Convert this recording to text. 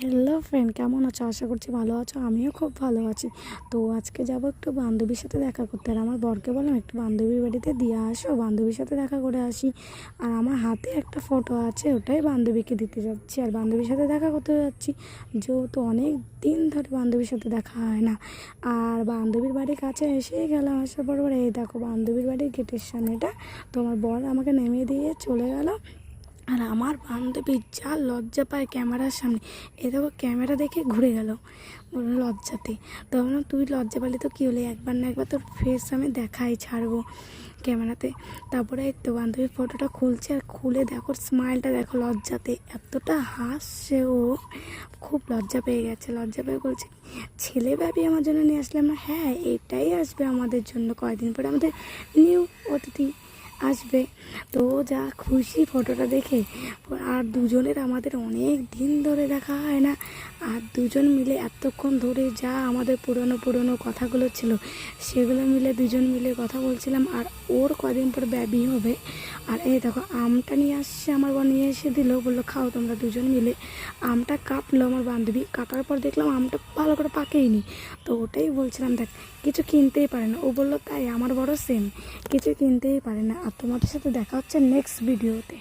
Hello friend, কেমন আছো? আশা করছি ভালো আছো। আমিও খুব ভালো আছি। তো আজকে যাব একটু বান্ধবীর সাথে দেখা করতে। আর আমার বরকে বললাম একটু বান্ধবীর বাড়িতে দিয়ে আসো, বান্ধবীর সাথে দেখা করে আসি। আর আমার হাতে একটা ফটো আছে, ওটাই বান্ধবীকে দিতে যাচ্ছি। আর বান্ধবীর সাথে দেখা করতে যাচ্ছি, যেহেতু অনেক দিন ধরে বান্ধবীর সাথে দেখা হয় না। আর বান্ধবীর বাড়ির কাছে এসেই গেলাম। আসার পর এই দেখো বান্ধবীর বাড়ির গেটের সামনেটা। তো আমার বর আমাকে নেমে দিয়ে চলে গেল। আর আমার বান্ধবী যা লজ্জা পায় ক্যামেরার সামনে, এ দেখো ক্যামেরা দেখে ঘুরে গেল লজ্জাতে। তো ভাবলাম তুই লজ্জা পেলে তো কী হলে, একবার না একবার তোর ফেস আমি দেখাই ছাড়বো ক্যামেরাতে। তারপরে এই তো বান্ধবীর ফটোটা খুলছে, আর খুলে দেখো স্মাইলটা দেখো, লজ্জাতে এতটা হাসছে ও, খুব লজ্জা পেয়ে গেছে। লজ্জা পেয়ে বলছে ছেলে ভাবি আমার জন্য নিয়ে আসলাম না। হ্যাঁ, এটাই আসবে আমাদের জন্য, কয়দিন পরে আমাদের নিউ অতিথি আসবে। তো যা খুশি ফটোটা দেখে। আর দুজনের আমাদের অনেক দিন ধরে দেখা হয় না। আর দুজন মিলে এতক্ষণ ধরে যা আমাদের পুরনো কথাগুলো ছিল, সেগুলো মিলে দুজন মিলে কথা বলছিলাম। আর ওর কদিন পর বেবি হবে। আর এই দেখো আমটা নিয়ে আসছে, আমার বর নিয়ে এসে দিল, বললো খাও তোমরা দুজন মিলে। আমটা কাটলো আমার বান্ধবী, কাটার পর দেখলাম আমটা ভালো করে পাকেইনি। তো ওটাই বলছিলাম, দেখ কিছু কিনতেই পারে না। ও বললো তাই, আমার বড় সেম, কিছু কিনতেই পারে না। আর তোমাদের সাথে দেখা হচ্ছে নেক্সট ভিডিওতে।